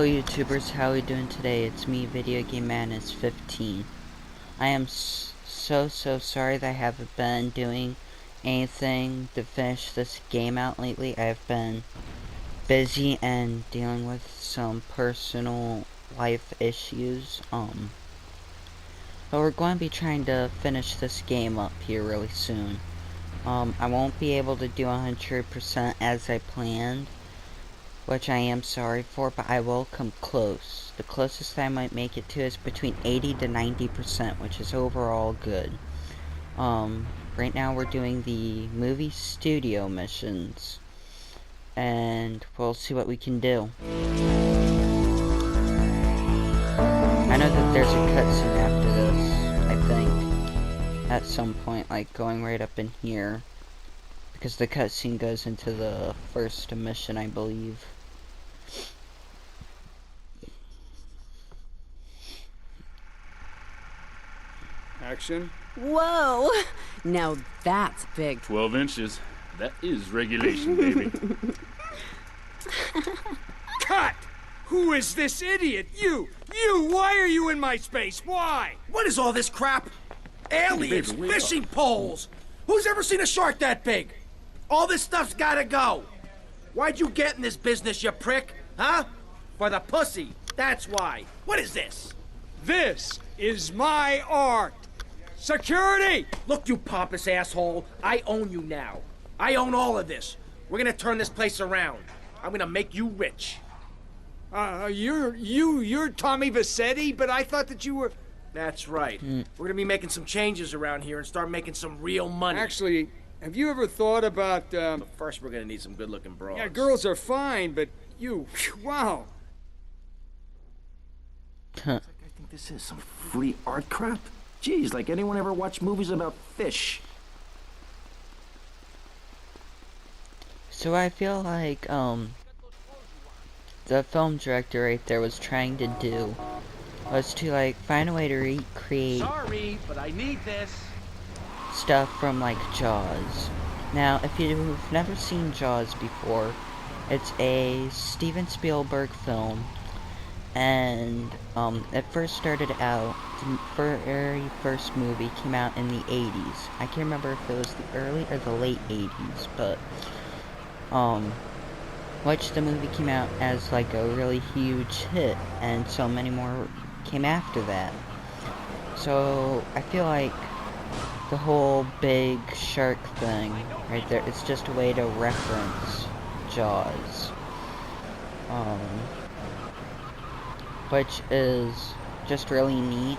Hello YouTubers, how are we doing today? It's me, Video Game Man is 15. I am so sorry that I haven't been doing anything to finish this game out lately. I've been busy and dealing with some personal life issues. But we're going to be trying to finish this game up here really soon. I won't be able to do 100% as I planned, which I am sorry for, but I will come close. The closest I might make it to is between 80 to 90%, which is overall good. Right now we're doing the movie studio missions, and we'll see what we can do. I know that there's a cutscene after this, I think, at some point, like going right up in here, because the cutscene goes into the first mission, I believe. Action. Whoa! Now that's big. 12 inches. That is regulation, baby. Cut! Who is this idiot? You! Why are you in my space? Why? What is all this crap? Aliens, Baby, wake fishing poles. Who's ever seen a shark that big? All this stuff's gotta go. Why'd you get in this business, you prick? Huh? For the pussy. That's why. What is this? This is my art! Security! Look, you pompous asshole. I own you now. I own all of this. We're gonna turn this place around. I'm gonna make you rich. You're Tommy Vercetti, but I thought that you were... That's right. We're gonna be making some changes around here and start making some real money. Actually, have you ever thought about, But first we're gonna need some good-looking broads. Yeah, girls are fine, but you... Wow. I think this is some free art crap. Geez, like anyone ever watch movies about fish? So I feel like, the film director right there was trying to do was to, like, find a way to recreate Sorry, but I need this. stuff from, like, Jaws. Now, if you've never seen Jaws before, it's a Steven Spielberg film, and, it first started out, the very first movie came out in the 80s. I can't remember if it was the early or the late 80s, but, which the movie came out as like a really huge hit, and so many more came after that. So I feel like the whole big shark thing right there, it's just a way to reference Jaws, which is just really neat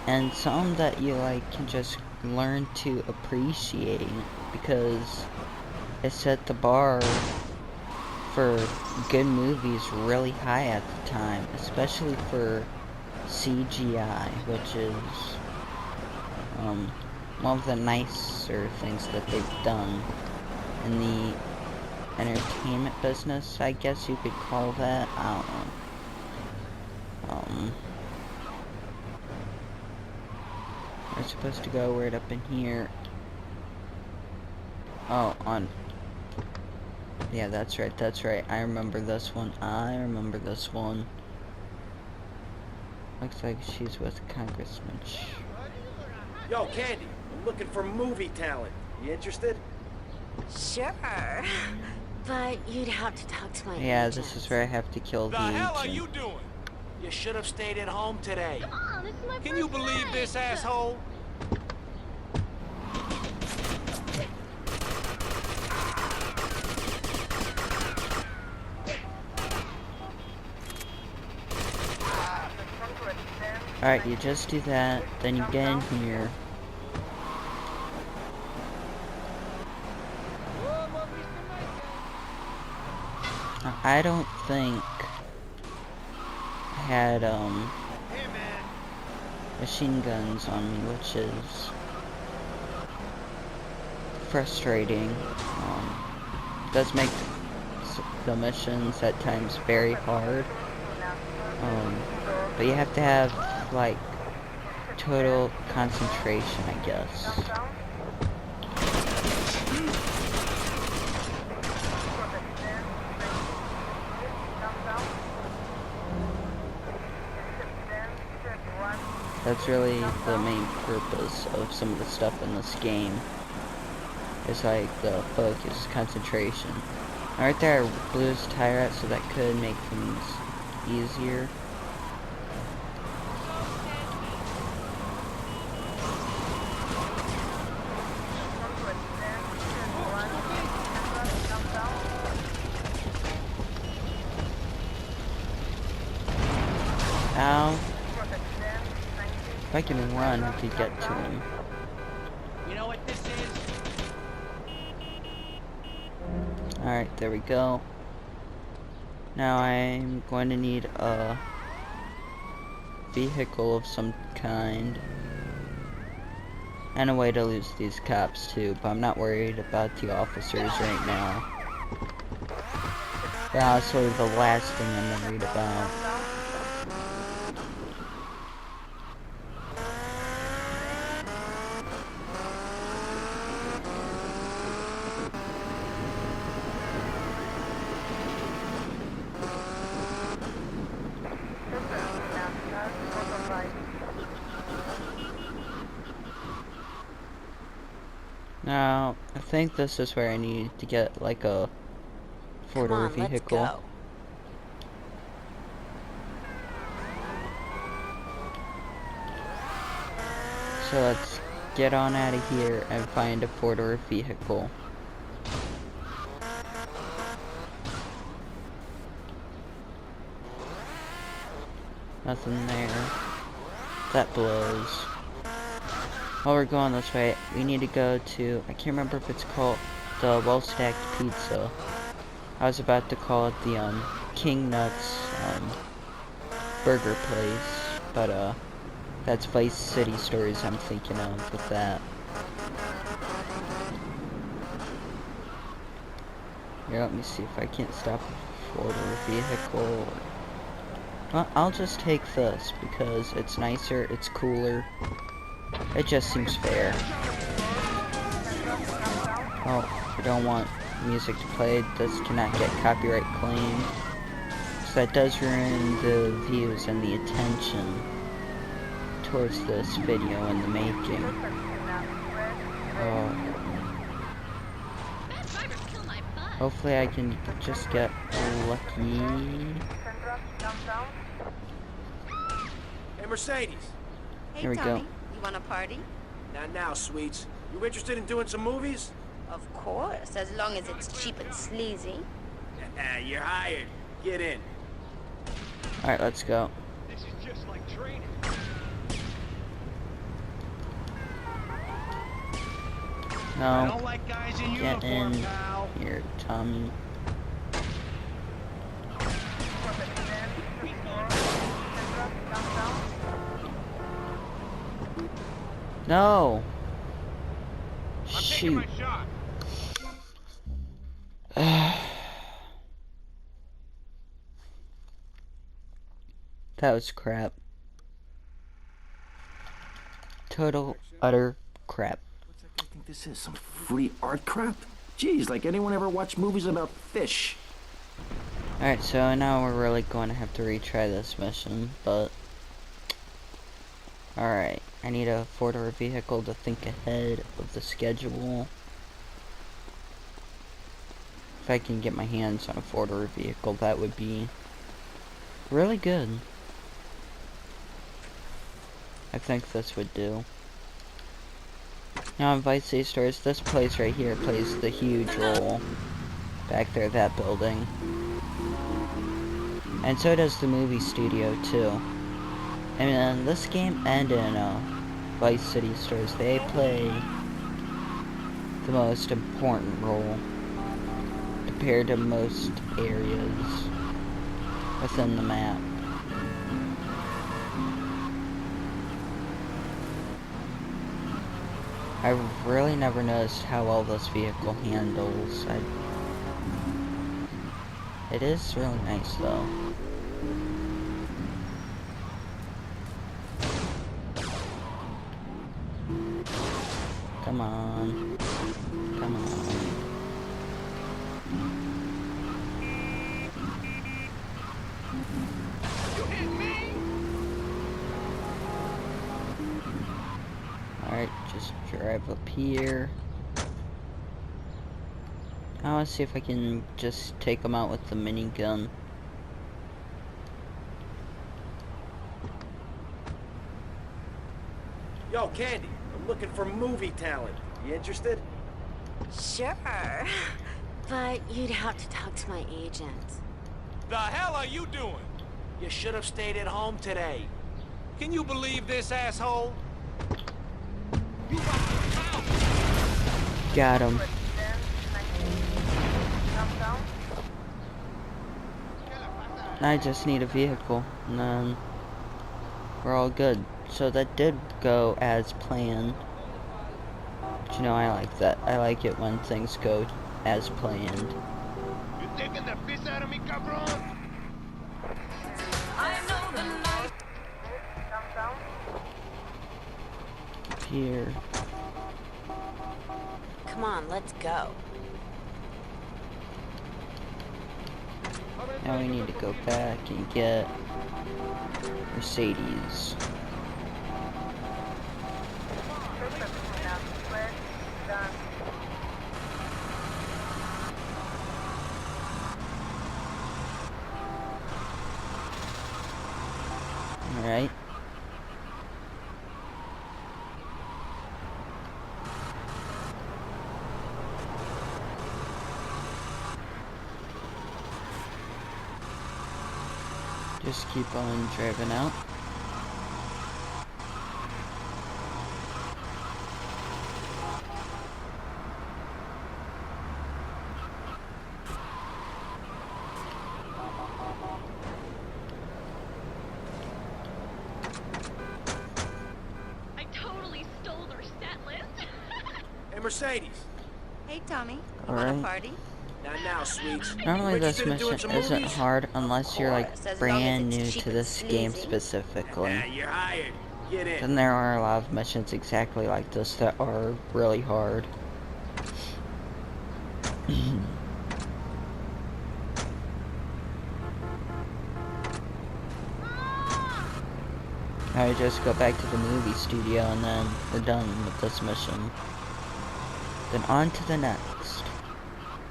and something that you like can just learn to appreciate, because it set the bar for good movies really high at the time, especially for CGI, which is one of the nicer things that they've done in the entertainment business, I guess you could call that. I don't know. We're supposed to go right up in here. Oh, on. Yeah, that's right. I remember this one. Looks like she's with Congressman. Yo, Candy, I'm looking for movie talent. You interested? Sure, but you'd have to talk to my Yeah, agent. this is where I have to kill the hell are agent. you doing? You should have stayed at home today. Come on, this is my Can you first believe night. this asshole? Alright, you just do that, then you get in here. I don't think I had, machine guns on me, which is frustrating. Does make the missions at times very hard. But you have to have, like, total concentration, I guess. That's really the main purpose of some of the stuff in this game. It's like the focus, concentration. Right there, I blew his tire out, so that could make things easier. Ow. If I can run, I could get to him. You know what this is? Alright, there we go. Now I'm going to need a vehicle of some kind. And a way to lose these cops too, but I'm not worried about the officers right now. That's sort of the last thing I'm worried about. Now, I think this is where I need to get like a four-door vehicle. Let's go. So let's get on out of here and find a four-door vehicle. Nothing there. That blows. While we're going this way, we need to go to, I can't remember if it's called the Well-Stacked Pizza. I was about to call it the King Nuts burger place, but that's Vice City Stories I'm thinking of with that. Here, let me see if I can't stop a four-door vehicle. Well, I'll just take this because it's nicer, it's cooler. It just seems fair. Oh, I don't want music to play. This cannot get copyright claimed. So that does ruin the views and the attention towards this video and the making. Hopefully I can just get lucky. Hey, Mercedes. Hey, Here we Tommy, go. you want a party? Not now, sweets. You interested in doing some movies? Of course, as long as it's cheap and sleazy. You're hired. Get in. Alright, let's go. This is just like training. I No, don't like guys in get uniform, in pal. here, Tommy. No! Shoot. shot. That was crap. Total, utter crap. What's that guy think this is? Some free art crap? Jeez, like anyone ever watch movies about fish? Alright, so now we're really going to have to retry this mission, but... Alright, I need a four-door vehicle to think ahead of the schedule. If I can get my hands on a four-door vehicle, that would be really good. I think this would do. Now in Vice City Stories, this place right here plays the huge role. Back there, that building. And so does the movie studio too. And in this game and in Vice City Stories, they play the most important role compared to most areas within the map. I've really never noticed how well this vehicle handles. It is really nice though. Come on. Come on. drive up here. I want to see if I can just take them out with the minigun. Yo, Candy, I'm looking for movie talent. You interested? Sure. But you'd have to talk to my agent. The hell are you doing? You should have stayed at home today. Can you believe this asshole? Got him. I just need a vehicle, and then we're all good. So that did go as planned. But you know, I like that. I like it when things go as planned. You taking the piss out of me, cabron? Here. Come on, let's go. Now we need to go back and get Mercedes. Alright. Just keep on driving out. I totally stole their set list. Hey, Mercedes. Hey, Tommy. You All want right. a party? Not now, sweets. Normally this Interested in doing mission some isn't movies? hard unless you're like course, as long as brand it's new cheap to and this game sleazy. specifically. Yeah, you're hired. Get in. Then there are a lot of missions exactly like this that are really hard. I just go back to the movie studio and then we're done with this mission. Then on to the next.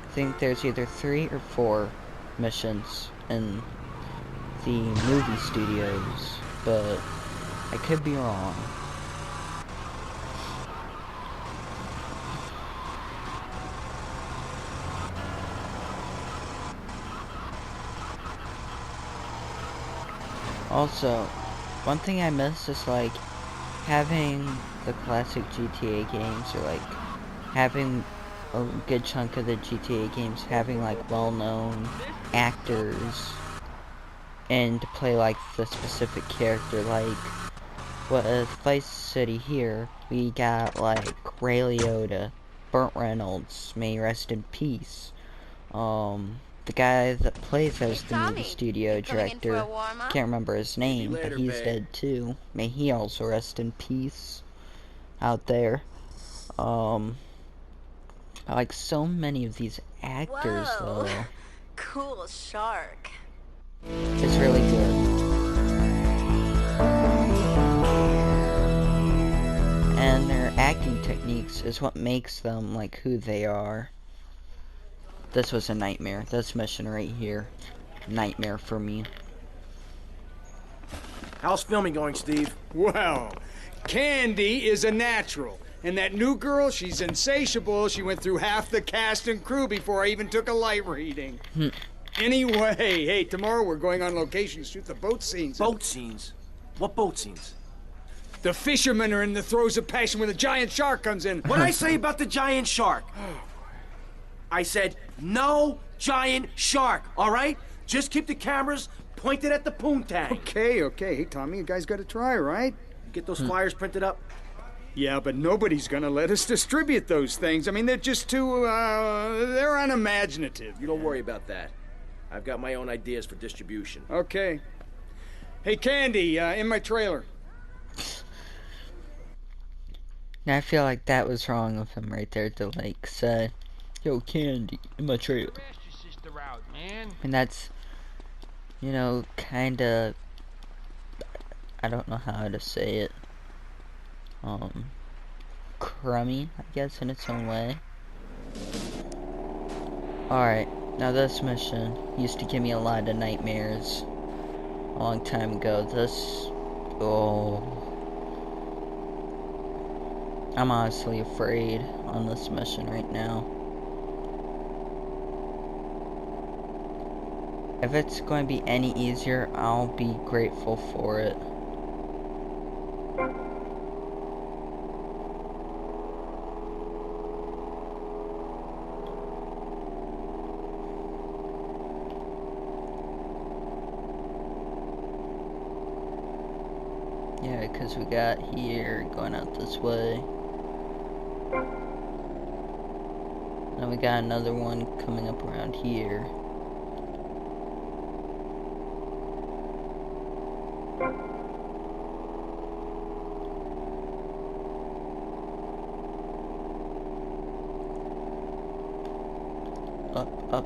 I think there's either 3 or 4 missions in the movie studios, but I could be wrong. Also, one thing I miss is like having the classic GTA games, or like having a good chunk of the GTA games having like well-known actors and to play like the specific character. Like with Vice City here, we got like Ray Liotta, Burt Reynolds, may he rest in peace. The guy that plays as the movie studio director, can't remember his name, later, but he's babe. dead too. May he also rest in peace out there. I like so many of these actors Whoa. though. Cool shark. It's really good. And their acting techniques is what makes them like who they are. This was a nightmare. This mission right here. Nightmare for me. How's filming going, Steve? Well, Candy is a natural. And that new girl, she's insatiable. She went through half the cast and crew before I even took a light reading. Anyway, hey, tomorrow we're going on location to shoot the boat scenes. Boat scenes? What boat scenes? The fishermen are in the throes of passion when the giant shark comes in. What'd I say about the giant shark? I said, no giant shark, all right? Just keep the cameras pointed at the poontang. Okay. Hey, Tommy, you guys gotta try, right? Get those flyers printed up? Yeah, but nobody's gonna let us distribute those things. I mean, they're just too, they're unimaginative. You don't worry about that. I've got my own ideas for distribution. Okay. Hey, Candy, in my trailer. Now I feel like that was wrong of him right there to like say, "Yo, Candy, in my trailer." And that's, you know, kinda, I don't know how to say it. crummy, I guess, in its own way. Alright, now this mission used to give me a lot of nightmares a long time ago. I'm honestly afraid on this mission right now. If it's going to be any easier, I'll be grateful for it. Yeah, because we got here going out this way. Then we got another one coming up around here. Up.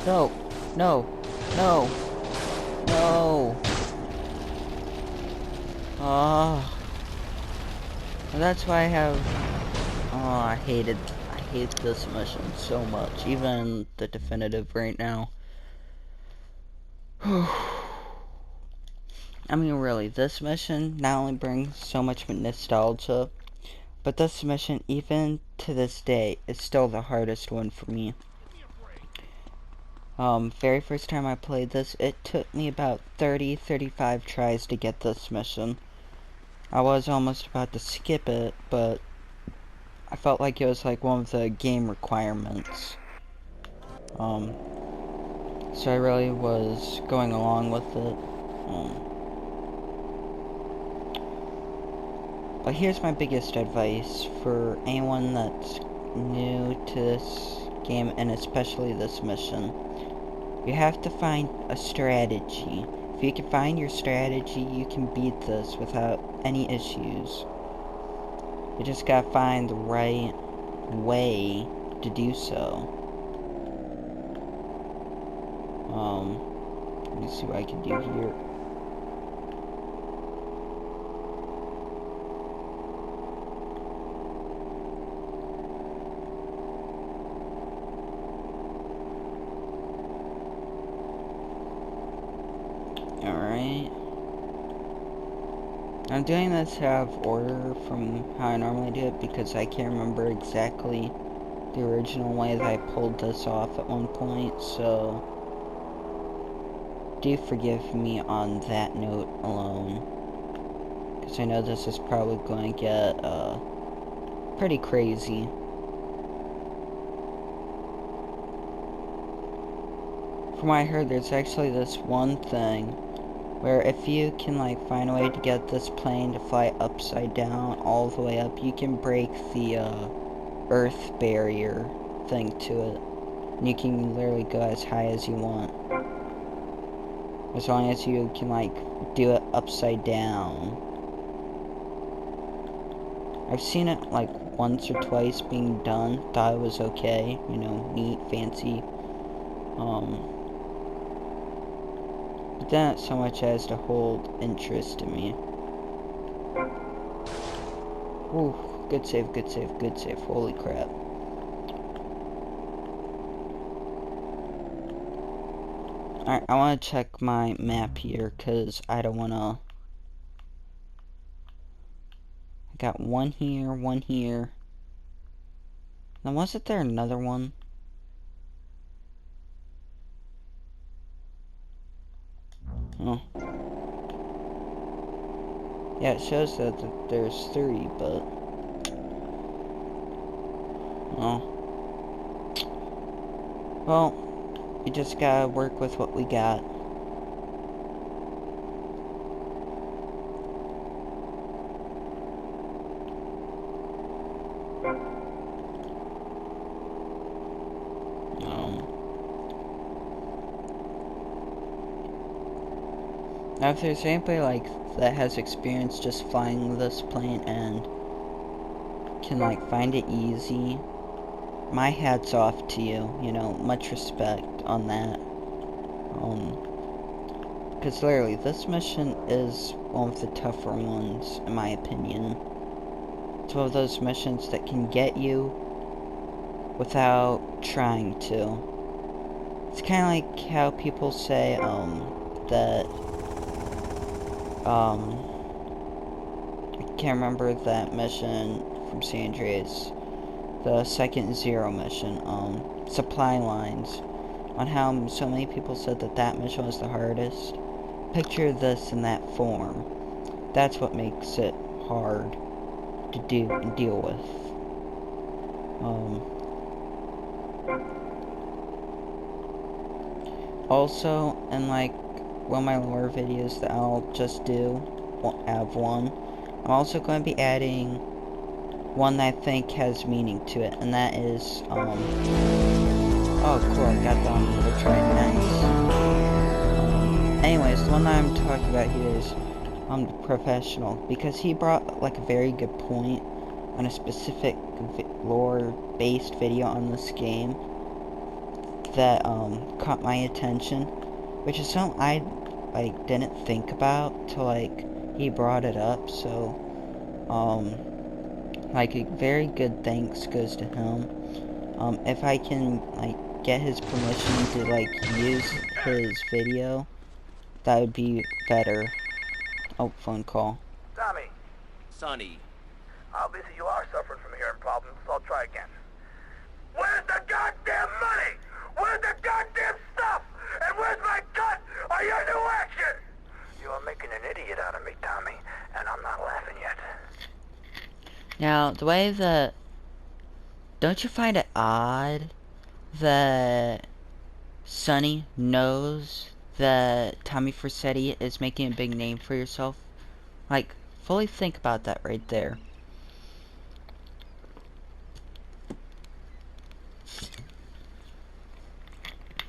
No. Oh. That's why I have... Oh, I hate this mission so much. Even the definitive right now. I mean, really, this mission not only brings so much nostalgia, but this mission, even to this day, is still the hardest one for me. Very first time I played this, it took me about 30-35 tries to get this mission. I was almost about to skip it, but I felt like it was like one of the game requirements. So I really was going along with it. But here's my biggest advice for anyone that's new to this game, and especially this mission. You have to find a strategy. If you can find your strategy, you can beat this without any issues. You just gotta find the right way to do so. Let me see what I can do here. Alright. I'm doing this out of order from how I normally do it because I can't remember exactly the original way that I pulled this off at one point, so do forgive me on that note alone, because I know this is probably going to get pretty crazy. From what I heard, there's actually this one thing where if you can like find a way to get this plane to fly upside down all the way up, you can break the earth barrier thing to it, and you can literally go as high as you want, as long as you can like do it upside down. I've seen it like once or twice being done, thought it was okay, you know, neat, fancy, but not so much as to hold interest to me. Ooh, good save, holy crap. Alright, I want to check my map here, because I don't want to... I got one here. Now, wasn't there another one? Oh. Yeah, it shows that there's 3, but... Oh. Well, we just gotta work with what we got. Now, if there's anybody like that has experience just flying this plane and can like find it easy, my hat's off to you. You know, much respect on that. Because literally, this mission is one of the tougher ones, in my opinion. It's one of those missions that can get you without trying to. It's kind of like how people say, that, I can't remember that mission from San Andreas, the second Zero mission, supply lines, on how so many people said that that mission was the hardest. Picture this in that form. That's what makes it hard to do and deal with. Also, in like one of my lore videos that I'll just do, have one, I'm also going to be adding one that I think has meaning to it, and that is, oh cool, I got the Ultra, nice. Anyways, the one that I'm talking about here is, the Professional, because he brought, like, a very good point on a specific lore-based video on this game that, caught my attention, which is something I, like, didn't think about till, like, he brought it up, so, like, a very good thanks goes to him. If I can, like, get his permission to, like, use his video, that would be better. Oh, phone call. Tommy. Sonny. Obviously you are suffering from hearing problems, so I'll try again. Where's the goddamn money? Where's the goddamn stuff? And where's my cut? Are you new action? You are making an idiot out of me, Tommy, and I'm not laughing yet. Now, the way that... Don't you find it odd that Sonny knows that Tommy Vercetti is making a big name for yourself? Like, fully think about that right there.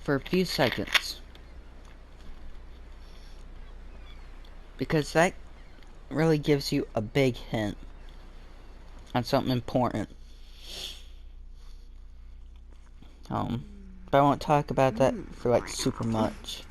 For a few seconds. Because that really gives you a big hint on something important. But I won't talk about that for like super much.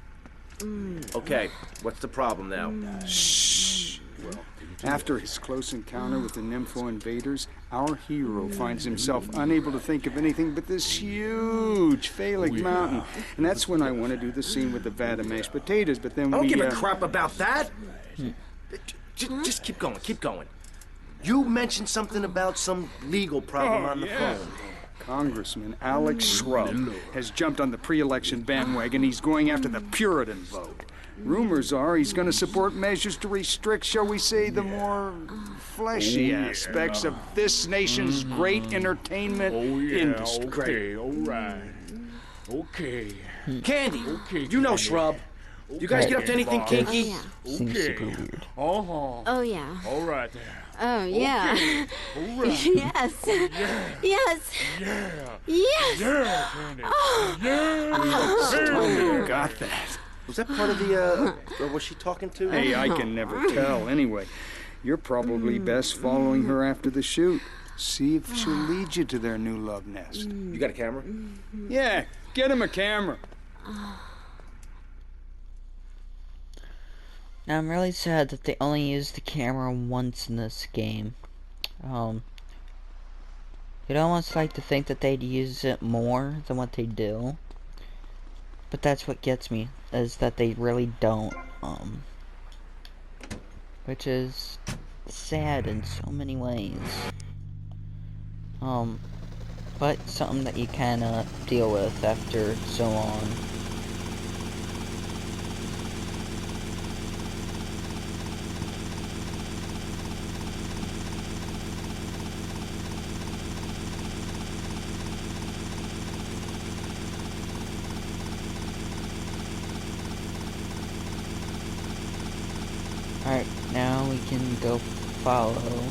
Okay, what's the problem now? Shh. Well, after his close encounter with the Nympho invaders, our hero finds himself unable to think of anything but this huge phallic mountain. And that's when I want to do the scene with the vat of mashed potatoes, but then I don't we, give a crap about that. Just keep going, keep going. You mentioned something about some legal problem on the phone. Congressman Alex Shrub has jumped on the pre-election bandwagon. He's going after the Puritan vote. Rumors are he's going to support measures to restrict, shall we say, the more fleshy aspects of this nation's great entertainment industry. Okay, alright. Okay. Candy, you know Shrub. You guys get up to anything kinky? Seems super weird. Oh, yeah. Alright there. Oh, yeah. Alright. Yes. Yes. Yeah. Yes. Yeah, Candy. You got that. Was that part of the, or was she talking to? Hey, I can never tell. Anyway, you're probably best following her after the shoot. See if she'll lead you to their new love nest. You got a camera? Yeah, get him a camera. Now, I'm really sad that they only used the camera once in this game. You'd almost like to think that they'd use it more than what they do. But that's what gets me, is that they really don't. Which is sad in so many ways. But something that you kinda deal with after so long. Alright, now we can go follow.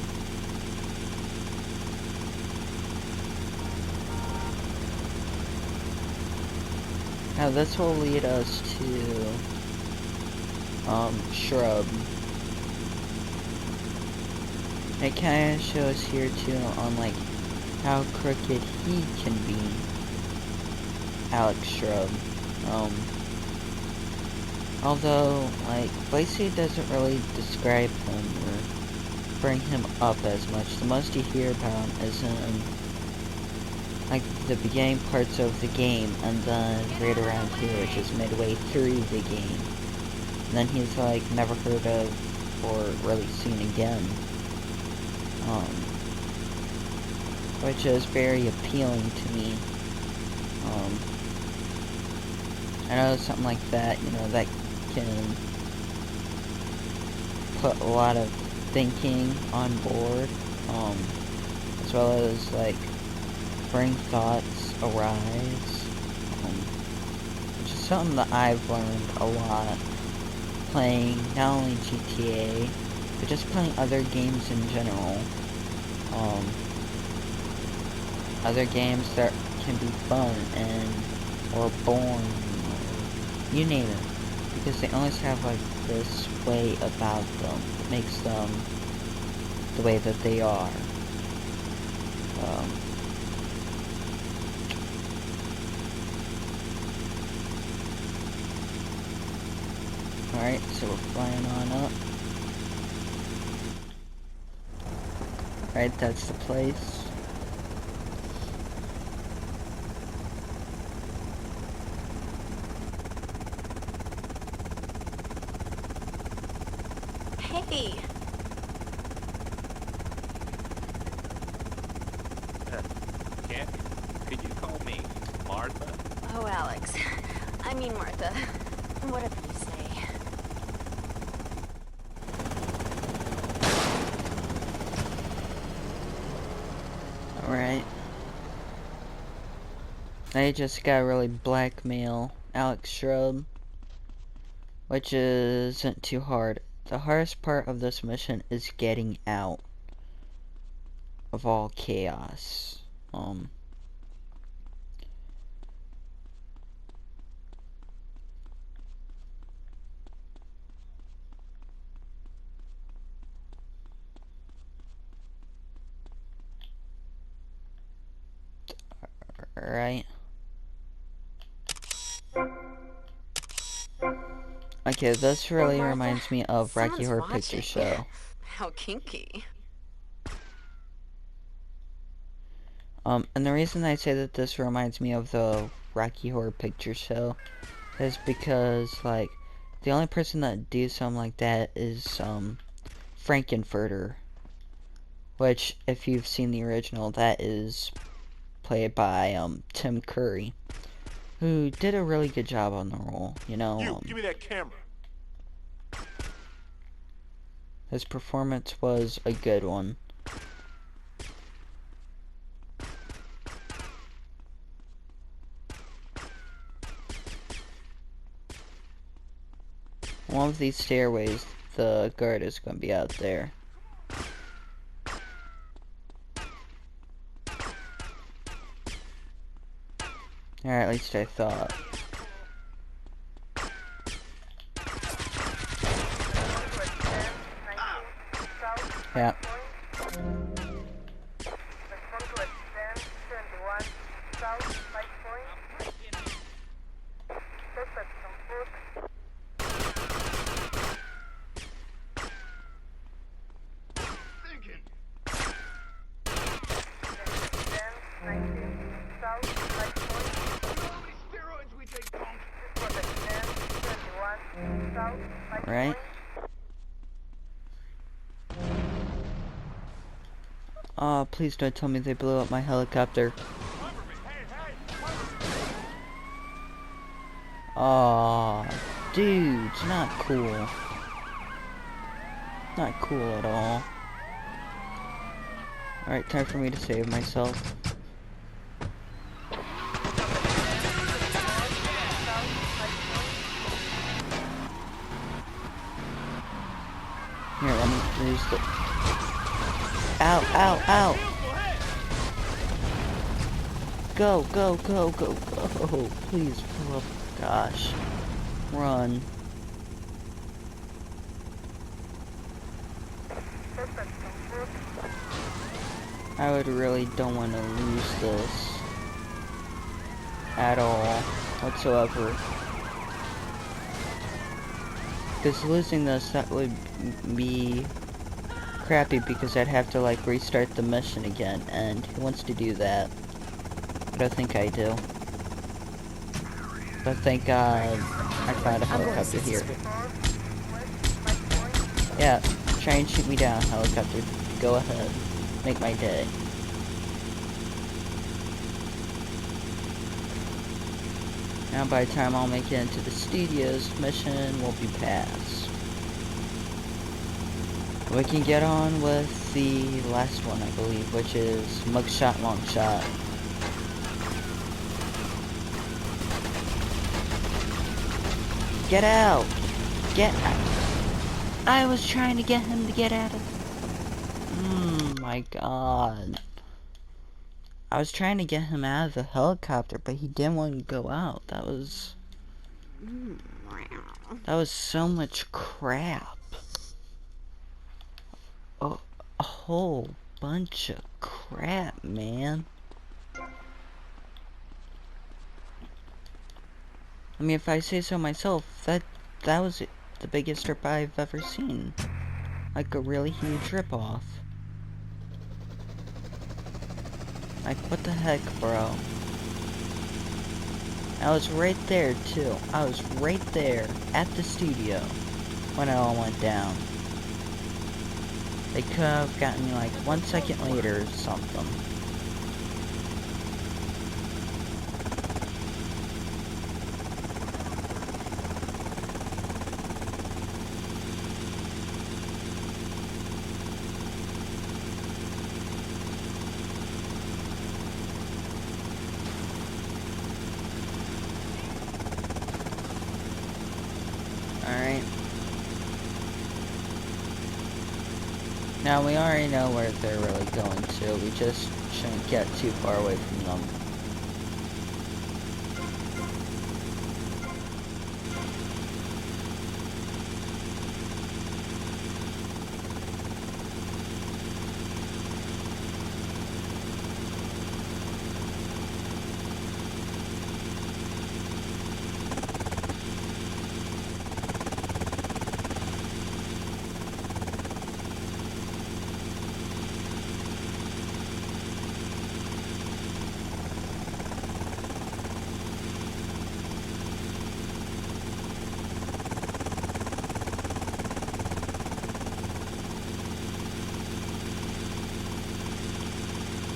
Now this will lead us to Shrub. It kinda shows here too on like how crooked he can be. Alex Shrub. Although, like, Lacey doesn't really describe him or bring him up as much. The most you hear about him is in, like, the beginning parts of the game, and then right around here, which is midway through the game. And then he's, like, never heard of or really seen again. Which is very appealing to me. I know something like that, you know, that can put a lot of thinking on board, as well as, like, bring thoughts arise, which is something that I've learned a lot playing not only GTA, but just playing other games in general. Other games that can be fun or boring, or you name it, because they always have, like, this way about them that makes them the way that they are. Alright, so we're flying on up. Alright, that's the place. Hey. Kathy, could you call me Martha? Oh, Alex. I mean Martha. Whatever you say. Alright. I just gotta really blackmail Alex Shrub, which isn't too hard. The hardest part of this mission is getting out of all chaos. Alright. Okay, this really reminds me of Rocky Horror Picture Show. How kinky. And the reason I say that this reminds me of the Rocky Horror Picture Show is because, like, the only person that do something like that is, Frankenfurter. Which, if you've seen the original, that is played by, Tim Curry, who did a really good job on the role, you know. Give me that camera. His performance was a good one. One of these stairways, the guard is going to be out there. Or at least I thought. Yeah. Right? Oh, please don't tell me they blew up my helicopter. Oh, dudes, not cool. Not cool at all. Alright, time for me to save myself. Here, let me use the... Ow, ow, ow! Go, go, go, go, go! Please, oh gosh. Run. I would really don't want to lose this. At all. Whatsoever. Because losing this, that would be crappy because I'd have to like restart the mission again, and who wants to do that? I don't think I do. But thank God I found a helicopter here. Yeah, try and shoot me down, helicopter. Go ahead. Make my day. Now by the time I'll make it into the studios, mission will be passed. We can get on with the last one, I believe, which is Mugshot Long Shot. Get out! Get out! I was trying to get him to get out of... my god. I was trying to get him out of the helicopter, but he didn't want to go out. That was so much crap. A whole bunch of crap, man. I mean, if I say so myself, that was the biggest rip I've ever seen. Like a really huge rip-off. Like, what the heck, bro? I was right there, too. I was right there at the studio when it all went down. They could have gotten me like 1 second later or something. Alright. Now we already know where they're really going to. We just shouldn't get too far away from them.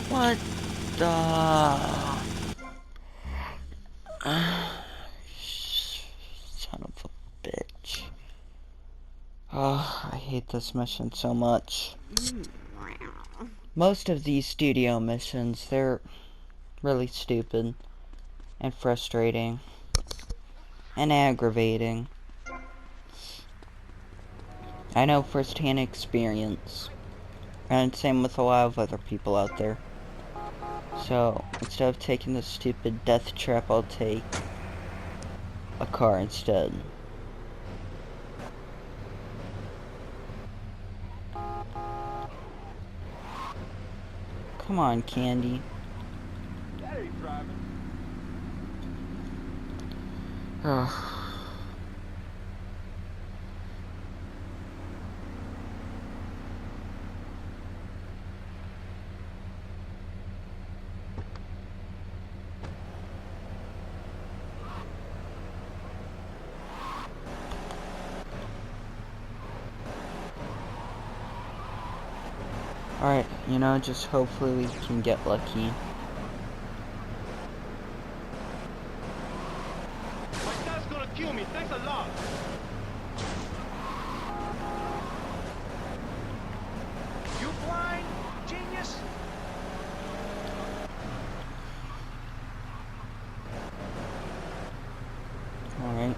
What the... son of a bitch. Oh, I hate this mission so much. Most of these studio missions, they're really stupid and frustrating and aggravating. I know firsthand experience, and same with a lot of other people out there. So, instead of taking the stupid death trap, I'll take a car instead. Come on, Candy. Ugh. Alright, you know, just hopefully we can get lucky. My dad's gonna kill me, thanks a lot. You blind, genius? Alright.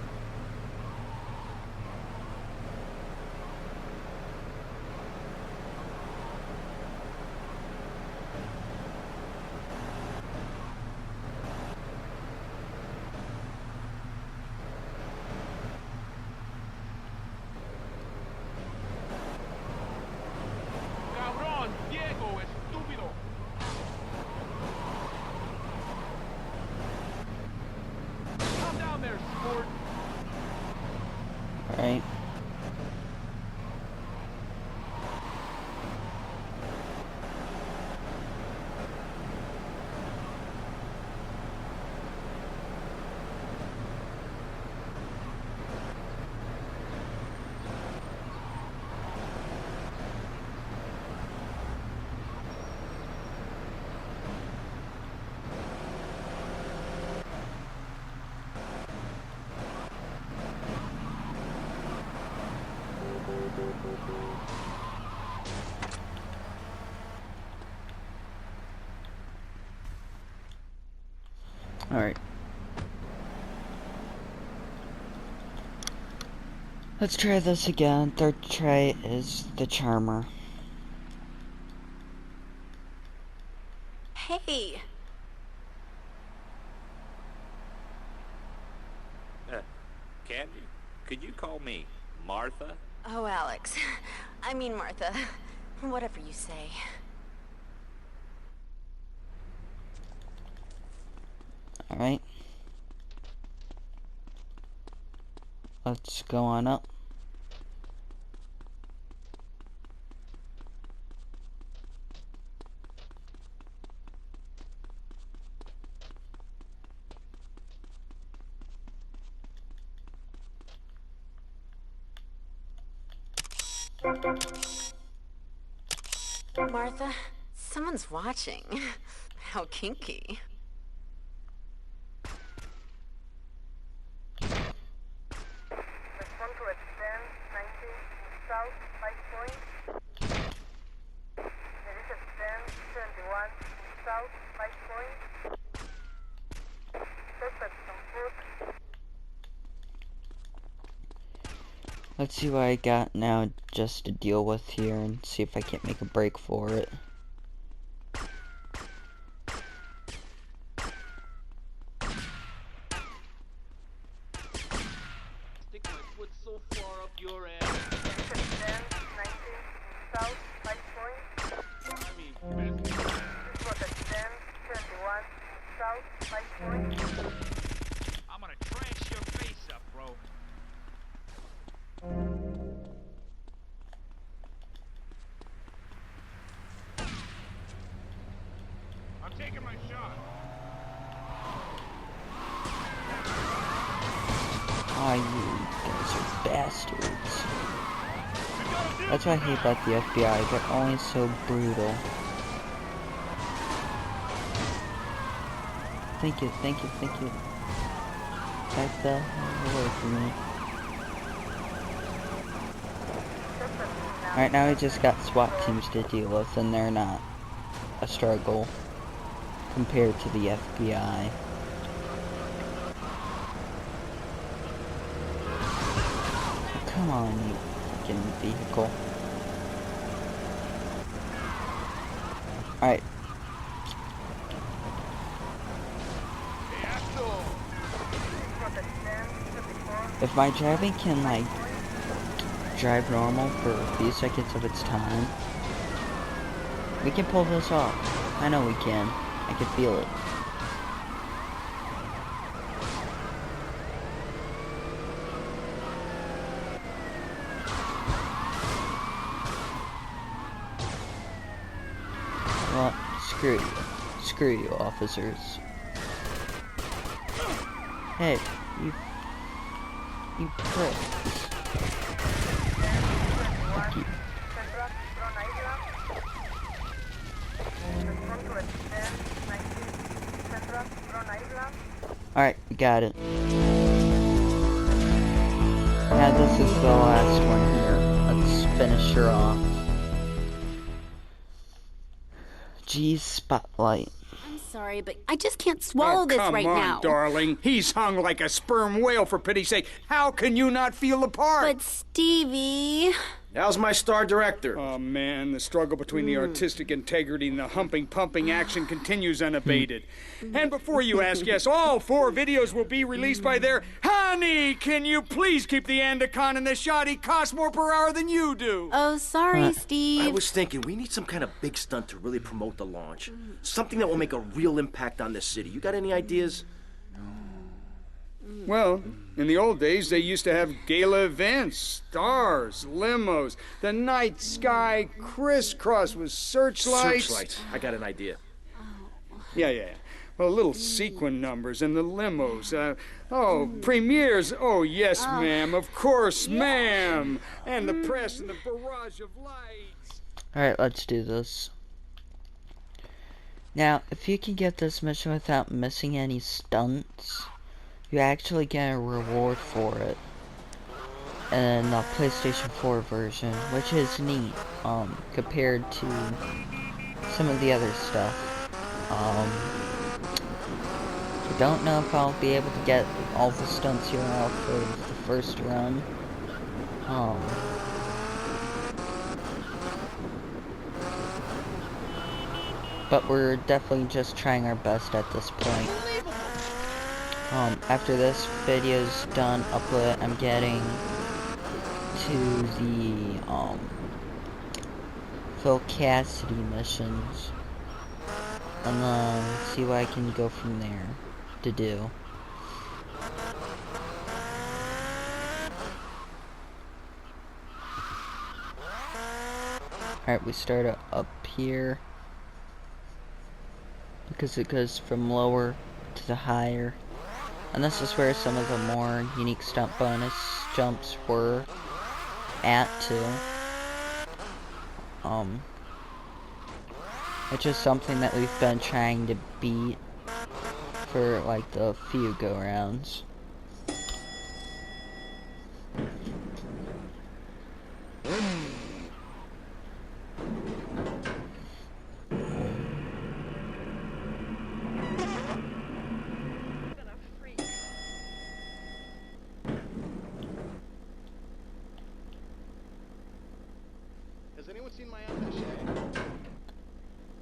Alright. Let's try this again. Third try is the charmer. Hey. Candy, could you call me Martha? Oh, Alex. I mean Martha. Whatever you say. Alright. Let's go on up. Martha, someone's watching. How kinky. Respond to extend 19 south 5 point. There is extend 71 south 5 point. Suspect on foot. Let's see what I got now just to deal with here and see if I can't make a break for it. Stick my foot so far up your ass. Extend 19 south 5 point. I mean, business. This was extend 71 south 5 point. I'm gonna trash your face up, bro. I'm taking my shot. Oh, you guys are bastards. That's what I hate about the FBI. They're always so brutal. Thank you, thank you, thank you. Back the hell away from me. Alright, now we just got SWAT teams to deal with, and they're not a struggle compared to the FBI. Come on, you fucking vehicle. Alright. If my driving can, like, drive normal for a few seconds of its time, we can pull this off. I know we can. I can feel it. Well, screw you. Screw you, officers. Hey, you pricks. Fuck you. Alright, we got it. Now this is the last one here. Let's finish her off. Geez, Spotlight. I'm sorry, but I just can't swallow this right Come now. on, darling. He's hung like a sperm whale, for pity's sake. How can you not feel the part? But Stevie... How's my star director? Oh, man, the struggle between the artistic integrity and the humping, pumping action continues unabated. And before you ask, yes, all 4 videos will be released by their... Honey, can you please keep the Andacon in the shot? He costs more per hour than you do. Oh, sorry, Steve. I was thinking we need some kind of big stunt to really promote the launch. Something that will make a real impact on this city. You got any ideas? Well, in the old days, they used to have gala events, stars, limos, the night sky crisscross with searchlights. Searchlights. I got an idea. Yeah. Well, little sequin numbers and the limos. Premieres. Oh, yes, ma'am. Of course, ma'am. And the press and the barrage of lights. Alright, let's do this. Now, if you can get this mission without missing any stunts, you actually get a reward for it. and the PlayStation 4 version, which is neat, compared to some of the other stuff. I don't know if I'll be able to get all the stunts here off of the first run. But we're definitely just trying our best at this point. After this video's done upload, I'm getting to the, Phil Cassidy missions. And then see what I can go from there to do. Alright, we start up here. Because it goes from lower to the higher. And this is where some of the more unique stunt bonus jumps were at too. Which is something that we've been trying to beat for like the few go-rounds.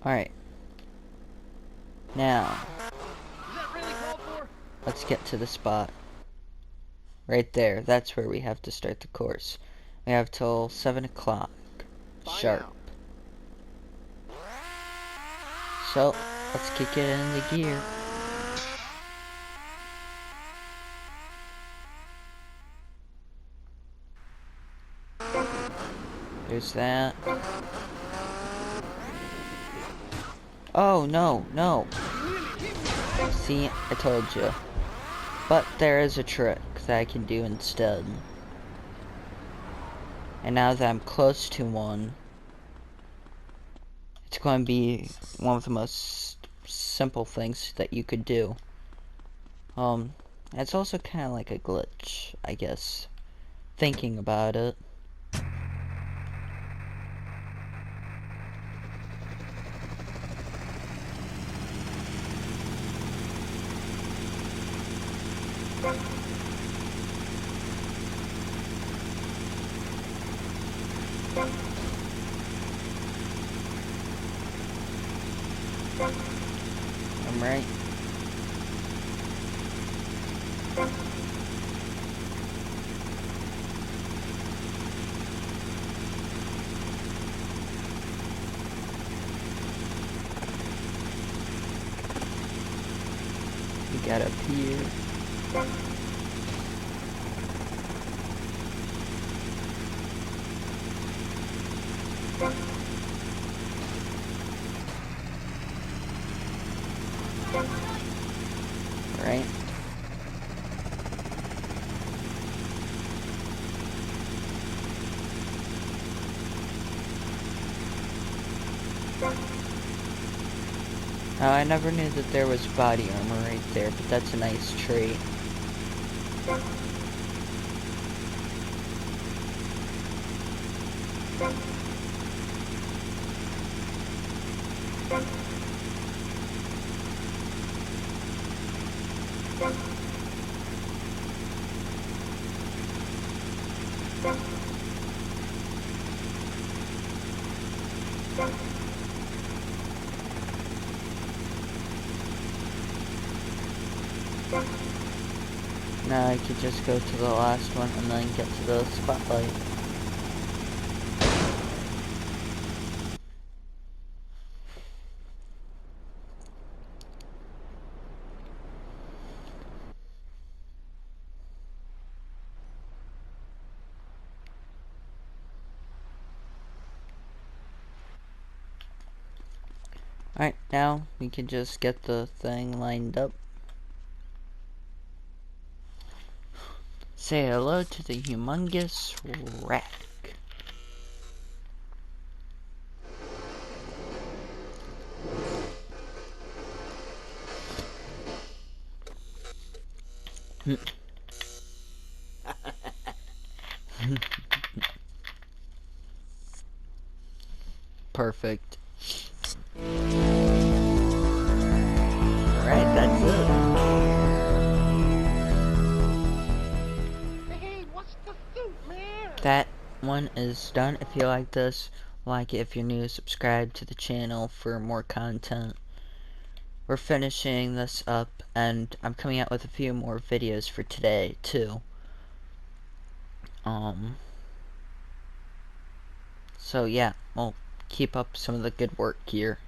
Alright. Now, let's get to the spot. Right there, that's where we have to start the course. We have till 7 o'clock sharp. So, let's kick it into gear. There's that. Oh, no, no. See, I told you. But there is a trick that I can do instead. And now that I'm close to one, it's going to be one of the most simple things that you could do. It's also kind of like a glitch, I guess, thinking about it. I'm right. We got up here. Right. Now, I never knew that there was body armor right there, but that's a nice trait. Now I could just go to the last one and then get to the spotlight. Alright, now we can just get the thing lined up. Say hello to the humongous rack. Perfect. Alright, that's it. Hey, what's the suit, man? That one is done. If you like this, like it. If you're new, subscribe to the channel for more content. We're finishing this up, and I'm coming out with a few more videos for today, too. So yeah, we'll keep up some of the good work here.